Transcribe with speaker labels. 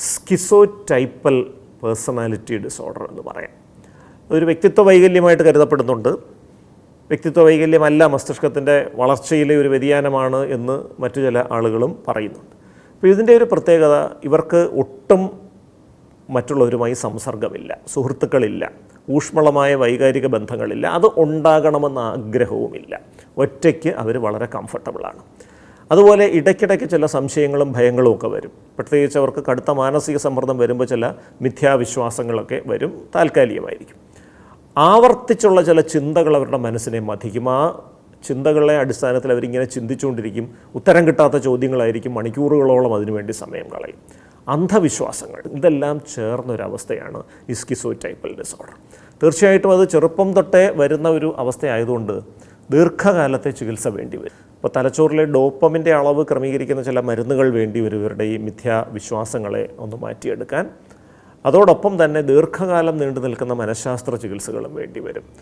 Speaker 1: സ്കിസോടൈപ്പൽ personality disorder എന്ന് പറയാം. ഒരു വ്യക്തിത്വ വൈകല്യമായിട്ട് കരുതപ്പെടുന്നുണ്ട്. വ്യക്തിത്വ വൈകല്യമല്ല, മസ്തിഷ്കത്തിൻ്റെ വളർച്ചയിലെ ഒരു വ്യതിയാനമാണ് എന്ന് മറ്റു ചില ആളുകളും പറയുന്നുണ്ട്. അപ്പോൾ ഇതിൻ്റെ ഒരു പ്രത്യേകത, ഇവർക്ക് ഒട്ടും മറ്റുള്ളവരുമായി സംസർഗമില്ല, സുഹൃത്തുക്കളില്ല, ഊഷ്മളമായ വൈകാരിക ബന്ധങ്ങളില്ല, അത് ഉണ്ടാകണമെന്ന ആഗ്രഹവുമില്ല. ഒറ്റയ്ക്ക് അവർ വളരെ കംഫർട്ടബിളാണ്. അതുപോലെ ഇടയ്ക്കിടയ്ക്ക് ചില സംശയങ്ങളും ഭയങ്ങളും ഒക്കെ വരും. പ്രത്യേകിച്ച് അവർക്ക് കടുത്ത മാനസിക സമ്മർദ്ദം വരുമ്പോൾ ചില മിഥ്യാവിശ്വാസങ്ങളൊക്കെ വരും, താൽക്കാലികമായിരിക്കും. ആവർത്തിച്ചുള്ള ചില ചിന്തകൾ അവരുടെ മനസ്സിനെ മഥിക്കും. ആ ചിന്തകളുടെ അടിസ്ഥാനത്തിൽ അവരിങ്ങനെ ചിന്തിച്ചുകൊണ്ടിരിക്കും. ഉത്തരം കിട്ടാത്ത ചോദ്യങ്ങളായിരിക്കും, മണിക്കൂറുകളോളം അതിനുവേണ്ടി സമയം കളയും. അന്ധവിശ്വാസങ്ങൾ, ഇതെല്ലാം ചേർന്നൊരവസ്ഥയാണ് ഈ സ്കിസോടൈപ്പൽ ഡിസോർഡർ. തീർച്ചയായിട്ടും അത് ചെറുപ്പം തൊട്ടേ വരുന്ന ഒരു അവസ്ഥയായതുകൊണ്ട് ദീർഘകാലത്തെ ചികിത്സ വേണ്ടി വരും. ഇപ്പോൾ തലച്ചോറിലെ ഡോപ്പമിൻ്റെ അളവ് ക്രമീകരിക്കുന്ന ചില മരുന്നുകൾ വേണ്ടി വരും ഇവരുടെ ഈ മിഥ്യാവിശ്വാസങ്ങളെ ഒന്ന് മാറ്റിയെടുക്കാൻ. അതോടൊപ്പം തന്നെ ദീർഘകാലം നീണ്ടു നിൽക്കുന്ന മനഃശാസ്ത്ര ചികിത്സകളും വേണ്ടി വരും.